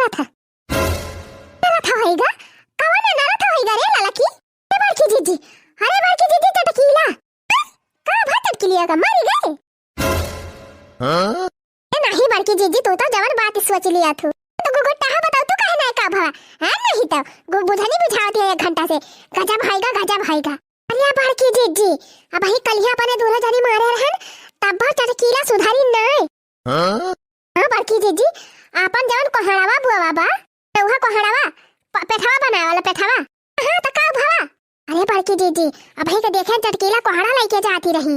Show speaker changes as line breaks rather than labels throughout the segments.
करत है? करत होइगा कवन नरत होइगा रे ललकी? ए बड़की जीजी, अरे बड़की जीजी चटकीला का भा चटकीलिया का मारी गए? हां ए नहीं बड़की जीजी, तू तो जवन बात सोच लिया तू तो गुगुट्टा बताओ तू काहे ना का भा है नहीं तो गु बुझनी बुझावती है 1 घंटा से गजब भाईगा। अरे बड़की जीजी, अब ही कलिया अपने दूल्हा जानी मारे रहन तब चटकीला सुधारी नहीं। हां बड़की जीजी, आपन जवन कोहड़ावा बुआ बाबा उहा कोहड़ावा पेठवा बनावे वाला पेठवा हां त का भवा। अरे बड़की जीजी, अब ही के देखे चटकीला कोहड़ा लेके जाती रही।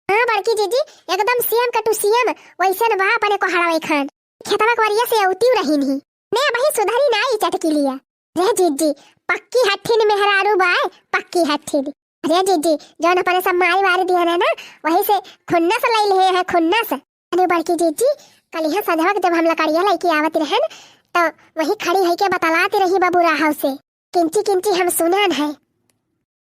हां बड़की जीजी, एकदम सीएम का टू सीएम वैसे न बा अपने कोहड़ावा खान खेतवा करिया से उती रही नहीं मैं अब ही सुधारी नहीं चटकीलिया। रे जीजी, पक्की हट्ठीन मेहरारू बाय पक्की हट्ठीन। अरे जीजी, जौन अपने सब मारी वारी दिया ना वही से खुन्नस ले ले है खुन्नस। अरे बड़की जीजी, कल यहाँ सजवा जब हम लकड़िया लेके आवत रहन तो वही खड़ी है के बतलाती रही बबूरा हाउस से किंची हम सुनन है।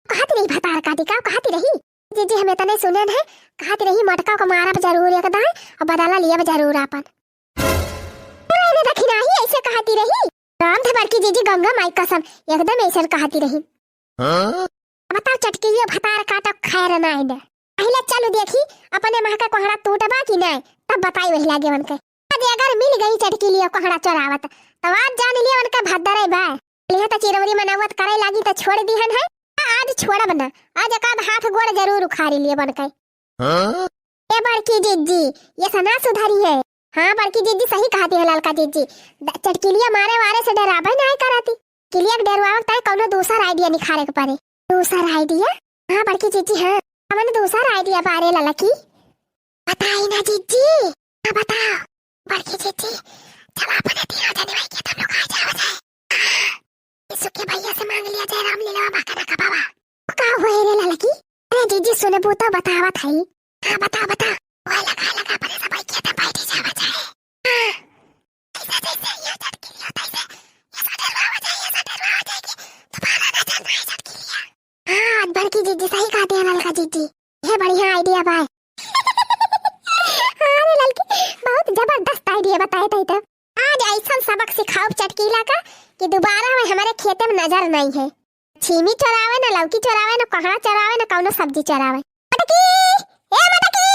कहती रही भतार काटी का कहती रही जीजी हमें तने सुनन है, कहती रही मटका को मारब जरूर एकदम और बदला लिया जरूर अपन। मैंने देखी नहीं ऐसे कहती रही राम थे बड़की जीजी, गंगा माई कसम एकदम ऐसे कहती रही। बताओ चटकीलिया भतार काटा खैर ना है पहले चलो देखी अपने मां का कोहड़ा टूटबा कि नहीं तब बताई वही लागे उनके। आज अगर मिल गई चटकीलिया कोहड़ा चोरावत तो आज जान लिया उनका भद्दरे बा लिया तो चिरवरी मनावत करे लागी तो छोड़ दिहन है। आज छोड़ब ना, आज एकाद हाथ गोड़ जरूर उखाड़ी लिए बन के। ए बड़की जीजी, ये सना सुधारी है। हां बड़की जीजी सही कहती है ललका जीजी, चटकीलिया मारे वारे से डराबे नहीं कराती किलिया डरवावत है कोनो दूसरा आईडिया निखारे के पारे। दूसरा आईडिया? हां बड़की जीजी, हां हमने दूसरा आइडिया बारे ललकी बताई ना जीजी। हां बताओ बड़की जीजी, चल अपने तीनों जने भाई के तुम लोग आ जाओ इसु के भैया से मांग लिया जाए राम लीला बाबा का बाबा का होए रे ललकी। अरे जीजी सुने तो बतावत है। हां बता वो लगा अपने सब भाई के तुम बैठ जाओ जाए ऐसा ये चटकी होता है ये सडरवा हो जाएगी तुम्हारा ना चल रहा है चटकी। हां बड़की जीजी सही कहते हैं ललका जीजी, ये बढ़िया आइडिया बाय। अरे ललकी बहुत जबरदस्त आइडिया बताए थे तो आज ऐसा सबक सिखाओ चटकीला का कि दोबारा में हमारे खेते में नजर नहीं है। छीमी चोरावे ना लौकी चोरावे ना कोहड़ा चोरावे ना कौनो सब्जी चोरावे। मटकी ए मटकी,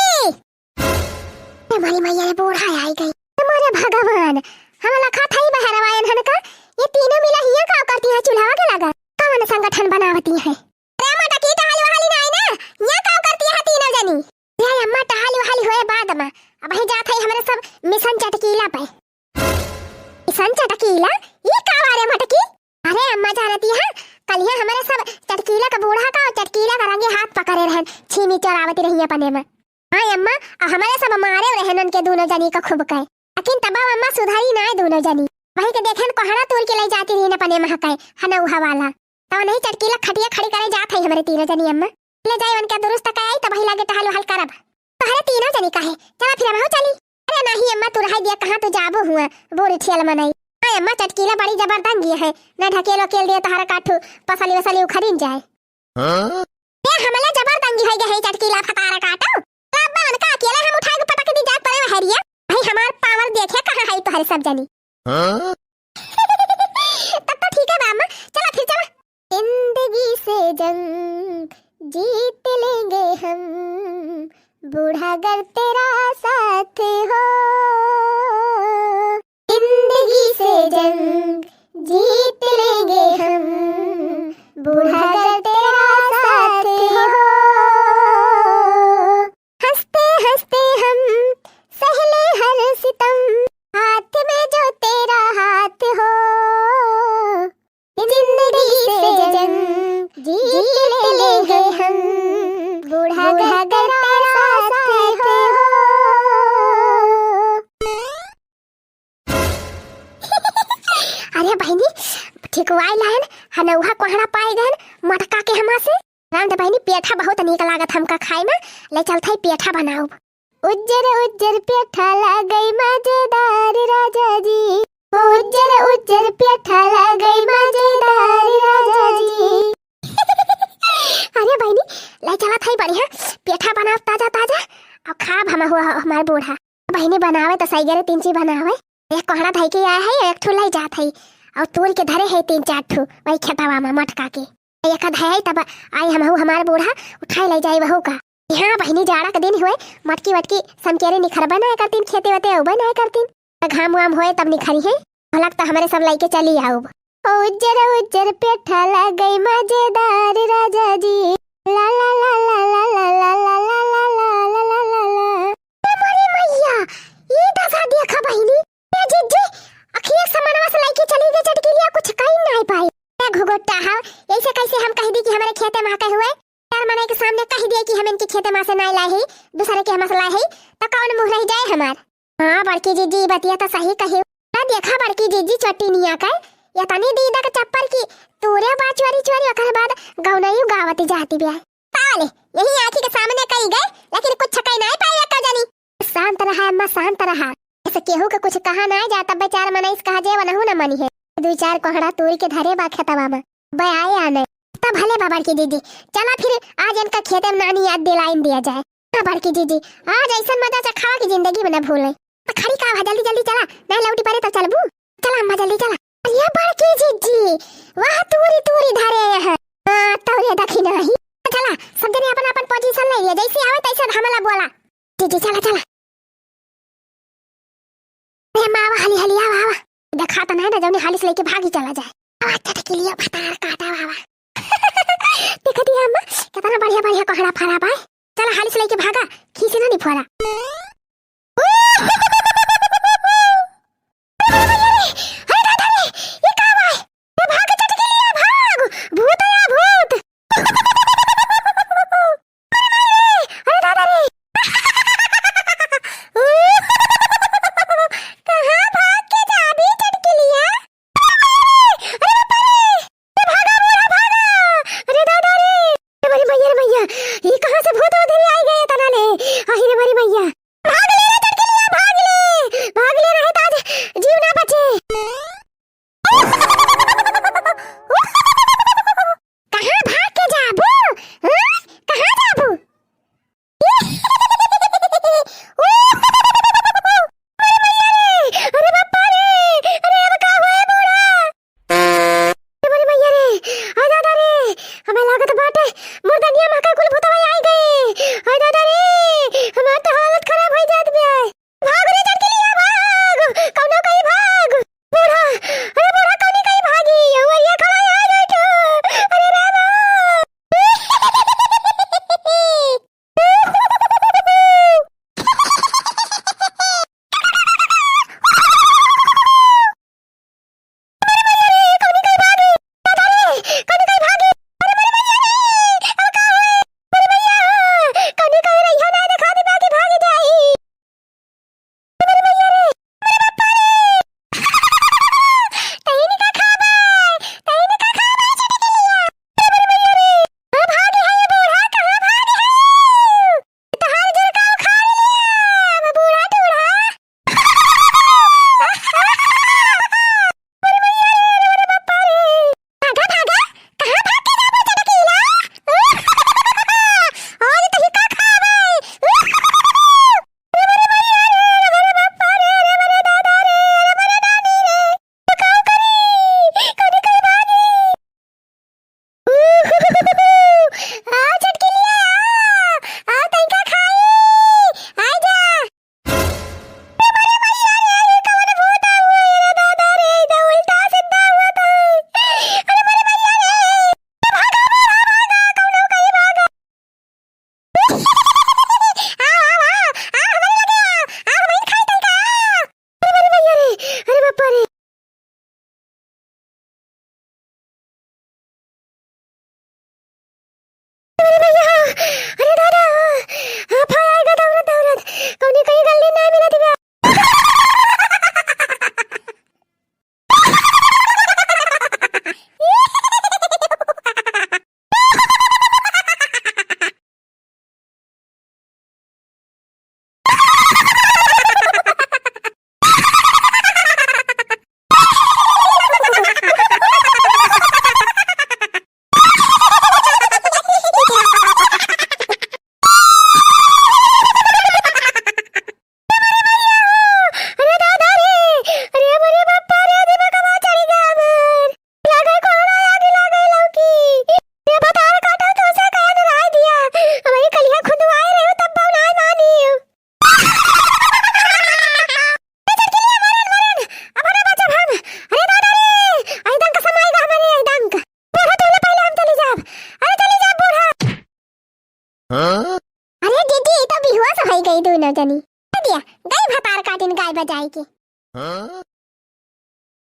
हमारी मैया ने बूढ़ा आई गई। हमारे भगवान हम लखा था ही बहरवायन हन का ये तीनों मिला हिया का करती है चूल्हा के लगा कौन संगठन बनावती है। अरे मटकी टहल वाली नहीं ना या का करती है तीनों जनी। ये अम्मा टहल वाली होए बाद में अब ही जात है हमारे सब मिशन चटकीला पे। मिशन चटकीला ये का वारे मटकी? अरे अम्मा जानती है कल ये हमारे सब चटकीला का बूढ़ा का और चटकीला का रंगे हाथ पकड़े रहन छीमी चोरावती रही अपने में। हां अम्मा हमारे सब मारे रहन उनके दोनों जनी का खूब कहे लेकिन तब अम्मा सुधारी ना दोनों जनी वही के देखन कोहड़ा तोड़ के ले जाती रही अपने में हकाए हनौहा वाला तो नहीं चटकीला खटिया खड़ी करे जात है हमारे तीनों जनी अम्मा ले जाए उनके दुरुस्त का आई तब ही लागे टहल हल करब तो हरे तीनों जनी कहे चला फिर हम चली। अरे नहीं अम्मा तू रह दिया कहां तू जाबो हुआ बोरी ठेल मनाई। हां अम्मा चटकीला बड़ी जबरदस्त गी है न ढकेलो केल दिए तहरा काठू पसली वसली उखरिन जाए। हां ये हमला जबरदस्त है गे चटकीला फतारा काटो अब उनका अकेले हम उठा के पटक दी जात परे हरिया भाई हमार पावर देखे कहां है तो हर सब जनी। हां तब तो ठीक है अम्मा चला फिर चला। जिंदगी से जंग जीत लेंगे हम बूढ़ा अगर तेरा साथ हो। जिंदगी से जंग जीत लेंगे हम बूढ़ा अगर तेरा साथ हो। हंसते हंसते हम सहले हर सितम हाथ में जो तेरा हाथ हो। जिंदगी से जंग जीत लेंगे हम बूढ़ा अगर तेरा साथ हो। अरे बहनी ठीक वाई लाइन हनौहा कोहड़ा पाए गए मटका के हमा से राम बहनी पेठा बहुत नीक लागत हमका खाए में ले चलते पेठा बनाओ। उज्जर उज्जर पेठा लागई मजेदार राजा जी उज्जर उज्जर पेठा लागई मजेदार राजा जी। अरे बहनी ले चला था बढ़िया पेठा बनाओ ताजा ताजा और खाब हम हुआ हमारे बूढ़ा बहनी बनावे तो सही गरे 3 चीज बनावे एक कोहड़ा भाई के आया है, एक ठो लाई जात है और तोड़ के धरे है 3-4 ठो वही खेतवा में मटका के। एक आध है तब आई हम हमार बूढ़ा उठाए ले जाई बहू का। यहाँ बहनी जाड़ा के दिन हुए मटकी वटकी समकेरे निखरबा ना करतीन, खेते वते उबा ना करतीन, घाम वाम होए तब निखरी है। भलक तो हमारे सब लाइके चली आओ। उज्जर उज्जर पेठा लग गई मजेदार राजा जी, ला ला ला ला ला ला ला ला ला ला ला ला ला ला। हमारी मैया ये दशा देखा बहनी ए जिज्जी अखिया समनवा से लाइके चली गई चटकी लिया, कुछ कहीं नहीं पाई। मैं घुघुट्टा हां ऐसे कैसे हम कह दी कि हमारे खेते में के हुए यार मने के सामने कह दिए कि हम इनके खेते में से नहीं लाए है, दूसरे के हम से लाए है तो कौन मुंह रह जाए हमार। हां बड़की जीजी बतिया तो सही कहे ना। देखा बड़की जीजी चट्टीनिया का या तनी दीदा के चप्पल की तोरे बा चोरी चोरी ओकर बाद गौनई गावती जाती बिया ताले यही आंखी के सामने कही गए लेकिन कुछ छकई नहीं पाया का जानी। शांत रहा अम्मा शांत रहा, ऐसे केहू के कुछ कहा ना जाता बेचार मनीष कहा जे वनहु न मनी है। 2-4 कोहड़ा तोड़ के धरे बा खेतवा में बे आए आने तब भले बाबा की दीदी चला फिर आज इनका खेते में नानी याद दिलाइन दिया जाए। बाबा की दीदी आज ऐसा मजा से खावा की जिंदगी में न भूले। तो खड़ी का जल्दी जल्दी चला नहीं लौटी पड़े तो चलबू। चला अम्मा जल्दी चला। ये बड़की जीजी वाह तूरी तूरी धरे है तौरे दखी नहीं। चला सब जने अपन अपन पोजीशन ले लिया, जैसे आवे तैसे हमला बोला। जीजी चला चला रे मावा हाली हाली आवा देखा तो नहीं ना जौनी हाली से लेके भागी चला जाए। आवा चटकी लिया भतार काटा बाबा देखा दिया अम्मा कितना बढ़िया बढ़िया कोहड़ा फड़ा पाए। चला हाली से लेके भागा खींचे ना नहीं फोड़ा। ये कहां से भूत उधर आई गए तना ले। अरे मेरी मैया भाग ले नहीं तो आज जीव ना बचे। अरे दीदी तो बिहुआ से हो गई दोनों जनी दिया गई भतार काटिन गाय बजाई के